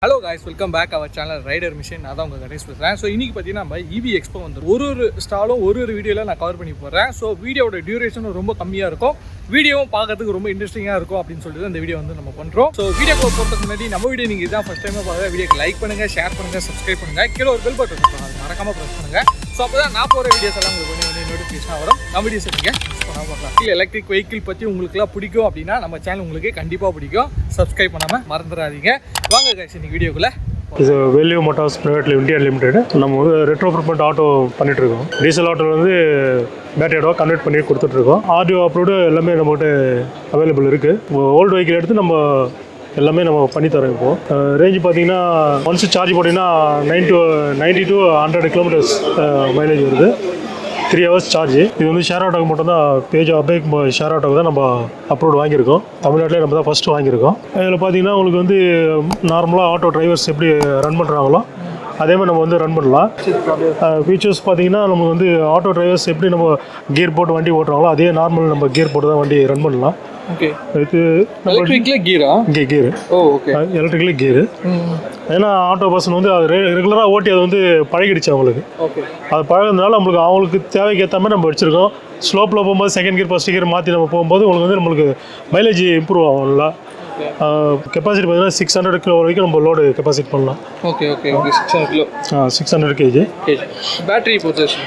Hello guys, welcome back our channel Rider Mission. நான் தான் உங்க கணேஷ் பேசுறேன். ஸோ இன்னைக்கு பார்த்தீங்கன்னா நம்ம EV எக்ஸ்போ வந்து ஒரு ஸ்டாலும் ஒரு வீடியோவில் நான் கவர் பண்ணி போடுறேன். ஸோ வீடியோட டியூரேஷனும் ரொம்ப கம்மியாக இருக்கும், வீடியோவும் பார்க்கறதுக்கு ரொம்ப இன்ட்ரெஸ்டிங்காக இருக்கும் அப்படின்னு சொல்லிட்டு இந்த வீடியோ வந்து நம்ம பண்ணுறோம். ஸோ வீடியோக்கு போகிறதுக்கு முன்னாடி நம்ம வீடியோ நீங்கள் இதான் ஃபஸ்ட் டைமாக பார்க்குற வீடியோக்கு லைக் பண்ணுங்கள், ஷேர் பண்ணுங்கள், சப்ஸ்கிரைப் பண்ணுங்கள், கீழே ஒரு பெல் பட்டன் இருக்கும், அது மறக்காமல் ப்ரெஸ் பண்ணுங்கள். ஸோ அப்போ தான் நான் போகிற வீடியோஸ் எல்லாம் உங்களுக்கு கொஞ்சம் நோட்டிஃபிகேஷன் வரும். நம்ம வீடியோஸ் நீங்கள் மிஸ் பண்ணாமல் பார்க்கலாம். எலக்ட்ரிக் வெஹிக்கிள் பற்றி உங்களுக்குலாம் பிடிக்கும் அப்படின்னா நம்ம சேனல் உங்களுக்கு கண்டிப்பாக பிடிக்கும். சப்ஸ்கிரைப் பண்ணாமல் மறந்துடாதீங்க. வாங்க guys, இன்னைக்கு வீடியோக்குள்ளே இது value Motors private India limited. நம்ம வந்து ரெட்ரோஃபிட் ஆட்டோ பண்ணிட்டு இருக்கோம். டீசல் ஆட்டோ வந்து பேட்டரி ஆட்டோ கன்வெர்ட் பண்ணி கொடுத்துட்ருக்கோம். ஆடியோ அப்லோடு எல்லாமே நம்மகிட்ட அவைலபிள் இருக்குது. ஓல்டு வெஹிக்கிள் எடுத்து நம்ம எல்லாமே நம்ம பண்ணித்தரோம். இப்போது ரேஞ்சு பார்த்தீங்கன்னா ஒன்ஸ் சார்ஜ் போட்டிங்கன்னா 90 to 100 கிலோமீட்டர்ஸ் மைலேஜ் வருது. 3 hours சார்ஜ். இது வந்து ஷேர் ஆட்டோக்கு மட்டும்தான் பேஜ் அப்டேக் ஷேர் ஆட்டோக்கு தான் நம்ம அப்லோட் வாங்கியிருக்கோம். தமிழ்நாட்டிலே நம்ம தான் ஃபஸ்ட்டு வாங்கியிருக்கோம். இதில் பார்த்தீங்கன்னா உங்களுக்கு வந்து நார்மலாக ஆட்டோ டிரைவர்ஸ் எப்படி ரன் பண்ணுறாங்களோ அதே மாதிரி நம்ம வந்து ரன் பண்ணலாம். ஃபீச்சர்ஸ் பார்த்தீங்கன்னா நம்ம வந்து ஆட்டோ டிரைவர்ஸ் எப்படி நம்ம கியர் போட்டு வண்டி ஓட்டுறாங்களோ அதே நார்மல் நம்ம கியர் போட்டு தான் வண்டி ரன் பண்ணலாம். ஓகே, இது எலக்ட்ரிக்ல கியரா? கியர். ஓ ஓகே, எலக்ட்ரிக்கலி கியர். ஏன்னா ஆட்டோ பர்சன் வந்து அது ரெகுலராக ஓட்டி அது வந்து பழகிடுச்சு அவங்களுக்கு. ஓகே, அது பழகிறதுனால நம்மளுக்கு அவங்களுக்கு தேவைக்கு ஏற்ற மாதிரி நம்ம வச்சுருக்கோம். ஸ்லோப்பில் போகும்போது செகண்ட் கியர் ஃபஸ்ட் கியர் மாற்றி நம்ம போகும்போது உங்களுக்கு வந்து நம்மளுக்கு மைலேஜ் இம்ப்ரூவ் ஆகும்ல. கெப்பாசிட்டி பார்த்தீங்கன்னா 600 கிலோ வரைக்கும் நம்ம லோடு கெப்பாசிட்டி பண்ணலாம். Okay okay okay 600 kilo. 600 kg. Battery position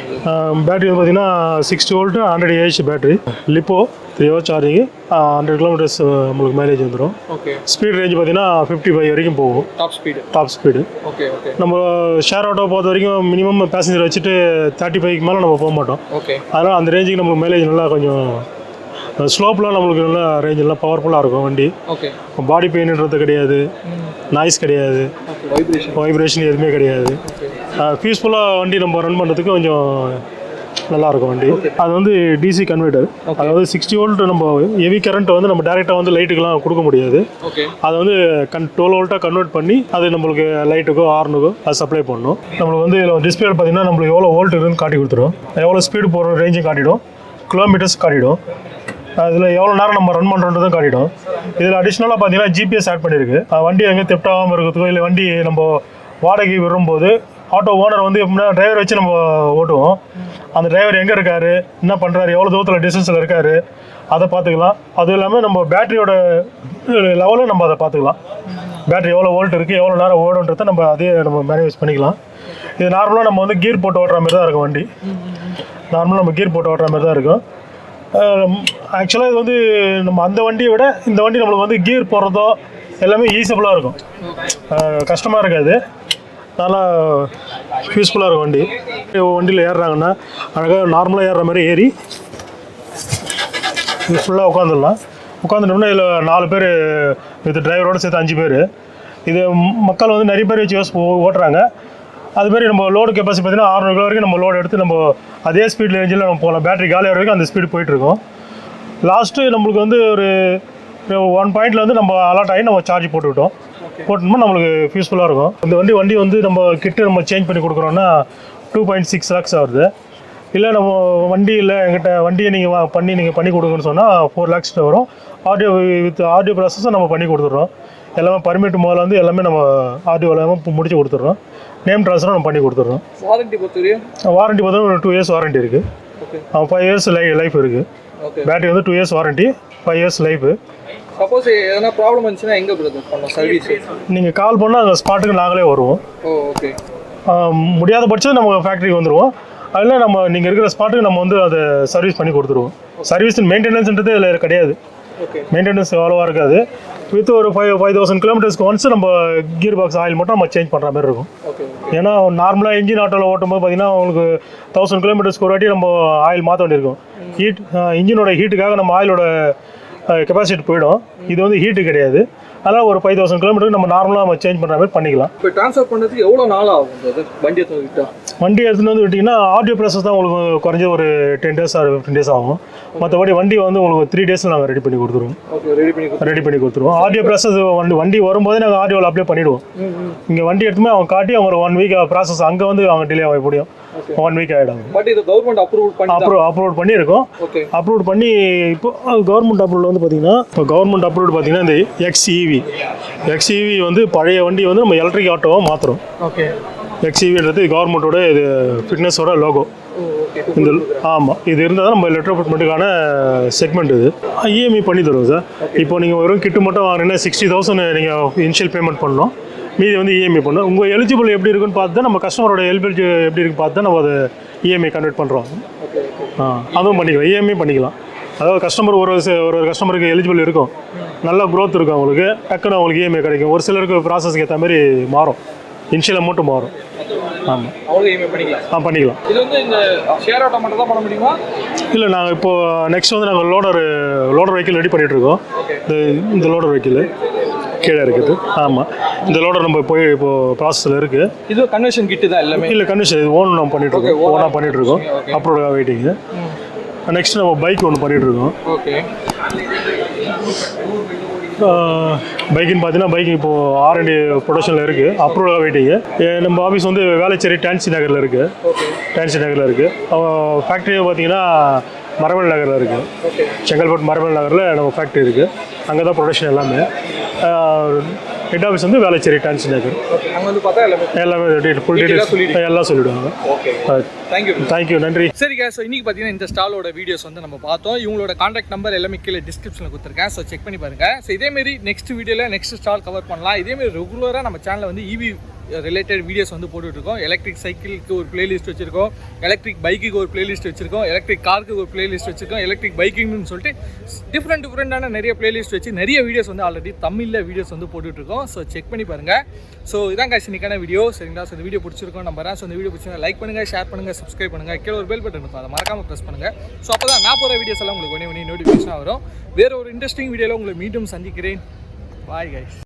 battery வந்து பார்த்தீங்கன்னா 60 volt 100 Ah battery. Lipo 3 hours charging 100 kilometres நம்மளுக்கு மைலேஜ் வந்துடும். ஓகே, ஸ்பீட் ரேஞ்ச் பார்த்தீங்கன்னா 55 வரைக்கும் போகும். Top speed. Okay okay. நம்ம ஷேர் ஆட்டோ பொறுத்த வரைக்கும் மினிமம் பேசஞ்சர் வச்சுட்டு 35 மேலே நம்ம போக மாட்டோம். ஓகே, அதனால் அந்த ரேஞ்சுக்கு நமக்கு மைலேஜ் நல்லா கொஞ்சம் ஸ்லோப்லாம் நம்மளுக்கு நல்லா ரேஞ்ச் எல்லாம் பவர்ஃபுல்லாக இருக்கும் வண்டி. ஓகே, பாடி பெயின்ன்றது கிடையாது, நாய்ஸ் கிடையாது, வைப்ரேஷன் எதுவுமே கிடையாது. பீஸ்ஃபுல்லாக வண்டி நம்ம ரன் பண்ணுறதுக்கு கொஞ்சம் நல்லாயிருக்கும் வண்டி. அது வந்து டிசி கன்வெர்ட்டர். அதாவது 60 volt நம்ம ஹெவி கரண்ட் வந்து நம்ம டேரெக்டாக வந்து லைட்டுக்கெலாம் கொடுக்க முடியாது. அதை வந்து 12 volட்டாக கன்வெர்ட் பண்ணி அது நம்மளுக்கு லைட்டுக்கோ ஹார்னுக்கோ அது சப்ளை பண்ணணும். நம்மளுக்கு வந்து டிஸ்பிளே பார்த்தீங்கன்னா நம்மளுக்கு எவ்வளோ வோல்ட் இருக்குன்னு காட்டி கொடுத்துரும், எவ்வளோ ஸ்பீடு போகிற ரேஞ்சும் காட்டிடும், கிலோமீட்டர்ஸ் காட்டிடும், அதில் எவ்வளோ நேரம் நம்ம ரன் பண்ணுறதும் காட்டிடும். இதில் அடிஷ்னலாக பார்த்தீங்கன்னா ஜிபிஎஸ் ஆட் பண்ணியிருக்கு. வண்டி எங்கே தெப்டாகாமல் இருக்கிறதுக்கோ இல்லை வண்டி நம்ம வாடகை விடும்போது ஆட்டோ ஓனர் வந்து எப்படின்னா டிரைவர் வச்சு நம்ம ஓட்டுவோம். அந்த டிரைவர் எங்கே இருக்கார், என்ன பண்ணுறாரு, எவ்வளோ தூரத்தில் டிஸ்டன்ஸில் இருக்கார் அதை பார்த்துக்கலாம். அதுவும் இல்லாமல் நம்ம பேட்டரியோட லெவலும் நம்ம அதை பார்த்துக்கலாம். பேட்டரி எவ்வளோ வோல்ட் இருக்குது, எவ்வளோ நேரம் ஓடுன்றதை நம்ம அதே நம்ம மேனேஜ் பண்ணிக்கலாம். இது நார்மலாக நம்ம வந்து கீர் போட்டு ஓட்டுற மாதிரி தான் இருக்கும் வண்டி. நார்மலாக நம்ம கீர் போட்டு ஓட்டுற மாதிரி தான் இருக்கும். ஆக்சுவலாக இது வந்து நம்ம அந்த வண்டியை விட இந்த வண்டி நம்மளுக்கு வந்து கீர் போடுறதோ எல்லாமே ஈஸியபுளாக இருக்கும், கஷ்டமாக இருக்காது, நல்லா யூஸ்ஃபுல்லாக இருக்கும் வண்டி. வண்டியில் ஏறுறாங்கன்னா அழகாக நார்மலாக ஏறுற மாதிரி ஏறி இது ஃபுல்லாக உட்காந்துடலாம். உட்காந்துட்டோம்னா இதில் 4 பேர் வித் டிரைவரோடு சேர்த்து 5 பேர். இது மக்கள் வந்து நிறைய பேர் வச்சு ஓட்டுறாங்க. அதுமாதிரி நம்ம லோடு கெப்பாசிட்டி பார்த்தீங்கன்னா 600 கிலோ வரைக்கும் நம்ம லோடு எடுத்து நம்ம அதே ஸ்பீட் ரேஞ்சில் நம்ம போகலாம். பேட்டரி காலியாக வரைக்கும் அந்த ஸ்பீடு போயிட்டுருக்கோம். லாஸ்ட்டு நம்மளுக்கு வந்து ஒரு 1 பாயிண்டில் வந்து நம்ம அலர்ட் ஆகி நம்ம சார்ஜ் போட்டுக்கிட்டோம். போட்டோம்னா நம்மளுக்கு யூஸ்ஃபுல்லாக இருக்கும். இந்த வண்டி வந்து நம்ம கிட்ட நம்ம சேஞ்ச் பண்ணி கொடுக்குறோன்னா 2.6 lakhs ஆகுது. இல்லை நம்ம வண்டி இல்லை எங்கிட்ட வண்டியை நீங்கள் பண்ணி கொடுங்கன்னு சொன்னால் 4 lakhs வரும். ஆடியோ ப்ராசஸும் நம்ம பண்ணி கொடுத்துட்றோம். எல்லாமே பர்மிட் முதல்ல வந்து எல்லாமே நம்ம ஆடியோ எல்லாமே முடிச்சு கொடுத்துட்றோம். நேம் ட்ரான்ஸ்ஃபரும் நம்ம பண்ணி கொடுத்துட்றோம். வாரண்ட்டி பார்த்தா ஒரு 2 years வாரண்ட்டி இருக்குது. 5 years லைஃப் இருக்குது. பேட்டரி வந்து 2 years warranty, 5 years life. Suppose எதனா ப்ராப்ளம் வந்துச்சுன்னா எங்கே பண்ணோம் சர்வீஸ்? நீங்கள் கால் பண்ணால் அந்த ஸ்பாட்டுக்கு நாங்களே வருவோம். ஓகே, முடியாத பட்சம் நம்ம ஃபேக்ட்ரிக்கு வந்துடுவோம். அதில் நம்ம நீங்கள் இருக்கிற ஸ்பாட்டுக்கு நம்ம வந்து அதை சர்வீஸ் பண்ணி கொடுத்துருவோம். சர்வீஸ் மெயின்டெனன்ஸ்ன்றது இதில் கிடையாது. மெயின்டெனன்ஸ் அவ்வளோவா இருக்காது. வித் ஒரு 5,000 கிலோமீட்டர்ஸ்க்கு ஒன்ஸ் நம்ம கியர் பாக்ஸ் ஆயில் மட்டும் நம்ம சேஞ்ச் பண்ணுற மாதிரி இருக்கும். ஏன்னா நார்மலாக இன்ஜின் ஆட்டோவில் ஓட்டும்போது பார்த்தீங்கன்னா உங்களுக்கு 1000 கிலோமீட்டர்ஸ்க்கு ஒரு வாட்டி நம்ம ஆயில் மாற்ற வேண்டியிருக்கும். இன்ஜினோட ஹீட்டுக்காக நம்ம ஆயிலோட கெப்பாசிட்டி போயிடும். இது வந்து ஹீட்டு கிடையாது. அதனால் ஒரு 5,000 கிலோமீட்டருக்கு நம்ம நார்மலாக நம்ம சேஞ்ச் பண்ணுற மாதிரி பண்ணிக்கலாம். இப்போ ட்ரான்ஸ்ஃபர் பண்ணுறதுக்கு எவ்வளோ நாள் ஆகும்? வண்டி எடுத்துகிட்டு வந்து விட்டிங்கன்னா ஆடியோ ப்ராசஸ் தான் உங்களுக்கு குறைஞ்ச ஒரு 10 days or 15 days ஆகும். மற்றபடி வண்டி வந்து உங்களுக்கு 3 days நாங்கள் ரெடி பண்ணி கொடுத்துருவோம். ஆடியோ ப்ராசஸ் வண்டி வரும்போதே நாங்கள் ஆடியோவில் அப்ளை பண்ணிவிடுவோம். இங்கே வண்டி எடுத்துமே அவங்க காட்டி அவங்க 1 week ப்ராசஸ் அங்கே வந்து அவங்க டிலே ஆக முடியும். 1 week ஆகிடும். பட் இது கவர்மெண்ட் அப்ரூவ் பண்ணியிருக்கோம். அப்ரூவ் பண்ணி இப்போ கவர்மெண்ட் அப்ரூவல் வந்து பார்த்தீங்கன்னா இந்த XEV எக்ஸ்இவி வந்து பழைய வண்டி வந்து நம்ம எலக்ட்ரிக் ஆட்டோவாக மாற்றுறோம். ஓகே. எக்ஸ்இவின்றது கவர்மெண்ட்டோட இது ஃபிட்னஸோட லோகோ. இந்த ஆமாம், இது இருந்தால் தான் நம்ம ரெட்ரோஃபிட்மெண்ட்டுக்கான செக்மெண்ட். இது இஎம்ஐ பண்ணி தருவோம் சார். இப்போ நீங்கள் வெறும் கிட்டு மட்டும் வாங்கினீங்கன்னா 60,000 நீங்கள் இனிஷியல் பேமெண்ட் பண்ணணும். மீதி வந்து இஎம்ஐ பண்ணணும். உங்கள் எலிஜிபிள் எப்படி இருக்குன்னு பார்த்து தான் நம்ம கஸ்டமரோட எலிஜிபிலிட்டி எப்படி இருக்குன்னு பார்த்து தான் நம்ம அதை இஎம்ஐ கன்வெர்ட் பண்ணுறோம். அதுவும் பண்ணிக்கலாம், இஎம்ஐ பண்ணிக்கலாம். அதாவது கஸ்டமர் ஒரு கஸ்டமருக்கு எலிஜிபிள் இருக்கும், நல்ல க்ரோத் இருக்கும் அவங்களுக்கு, டக்குன்னு அவங்களுக்கு இஎம்ஐ கிடைக்கும். ஒரு சிலருக்கு ப்ராசஸ்க்கு ஏற்ற மாதிரி மாறும், இனிஷியல் அமௌண்ட்டு மாறும். ஆமாம், பண்ணிக்கலாம். இது வந்து இந்த ஷேர் ஆட்டோ மட்டும் தான் பண்ண முடியுமா? இல்லை, நாங்கள் இப்போது நெக்ஸ்ட் வந்து நாங்கள் லோடர் வெஹிக்கிள் ரெடி பண்ணிகிட்ருக்கோம். இந்த லோடர் வெஹிக்கிள் கீழே இருக்குது. ஆமாம், இந்த லோடர் நம்ம இப்போது ப்ராசஸில் இருக்குது. இது கன்வர்ஷன் கிட்டு தான் எல்லாமே? இல்லை, கன்வர்ஷன் இது நம்ம பண்ணிகிட்ருக்கோம், ஓனாக பண்ணிகிட்ருக்கோம். அப்ரோடாக வெயிட்டிங்கு. நெக்ஸ்ட் நம்ம பைக் ஒன்று பண்ணிகிட்ருக்கோம். ஓகே. பைக்குன்னு பார்த்தீங்கன்னா பைக் இப்போது R&D ப்ரொடக்ஷனில் இருக்குது, அப்ரூவலாக வெயிட்டிங்கு. நம்ம ஆஃபீஸ் வந்து வேளச்சேரி டான்சி நகரில் இருக்குது. ஃபேக்ட்ரியை பார்த்தீங்கன்னா மரமல் நகரில் இருக்குது. செங்கல்பட்டு மரமல் நகரில் நம்ம ஃபேக்ட்ரி இருக்குது. அங்கே தான் ப்ரொடக்ஷன் எல்லாமே. ஹெட் ஆஃபீஸ் வந்து வேளச்சேரி டான்சி நகர். அங்கே வந்து பார்த்தா எல்லாமே ஃபுல் டீட்டெயில்ஸ் எல்லாம் சொல்லிவிடுவாங்க. தேங்க்யூ, நன்றி. சரிங்க. ஸோ இன்றைக்கி பார்த்தீங்கன்னா இந்த ஸ்டாலோட வீடியோஸ் வந்து நம்ம பார்த்தோம். இவங்களோட கான்டாக்ட் நம்பர் எல்லாமே கீழே டிஸ்கிரிப்ஷனில் கொடுத்துருக்கேன். ஸோ செக் பண்ணி பாருங்கள். ஸோ இதேமாரி நெக்ஸ்ட் வீடியோவில் நெக்ஸ்ட் ஸ்டால் கவர் பண்ணலாம். இதேமாரி ரெகுலராக நம்ம சேனலில் வந்து இவி ரிலேட்டட் வீடியோஸ் வந்து போட்டுட்ருக்கோம். எலக்ட்ரிக் சைக்கிளுக்கு ஒரு பிளேலிஸ்ட் வச்சுருக்கோம், எலக்ட்ரிக் பைக்குக்கு ஒரு பிளேலிஸ்ட் வச்சுருக்கோம், எலக்ட்ரிக் காருக்கு ஒரு பிளேலிஸ்ட் வச்சுருக்கோம், எலக்ட்ரிக் பைக்கிங்னு சொல்லிட்டு டிஃப்ரெண்டான நிறைய பிளேலிஸ்ட் வச்சு நிறைய வீடியோஸ் வந்து ஆல்ரெடி தமிழில் வீடியோஸ் வந்து போட்டுட்ருக்கோம். ஸோ செக் பண்ணி பாருங்கள். ஸோ இதான் காசு இன்னைக்கான வீடியோ. சரிங்களா? ஸோ இந்த வீடியோ பிடிச்சிருக்கோம் நம்புறேன். ஸோ இந்த வீடியோ பிடிச்சிருந்தா லைக் பண்ணுங்கள், ஷேர் பண்ணுங்கள், சப்ஸ்கிரைப் பண்ணுங்கள். கீழே ஒரு பெல் பட்டன் இருக்கும், அதை மறக்காமல் ப்ரெஸ் பண்ணுங்கள். ஸோ அப்போ தான் நான் போகிற வீடியோஸ் எல்லாம் உங்களுக்கு ஒன்றே நோட்டிஃபிகேஷன் வரும். வேறு ஒரு இன்ட்ரெஸ்டிங் வீடியோவில் உங்களை மீண்டும் சந்திக்கிறேன். Bye guys.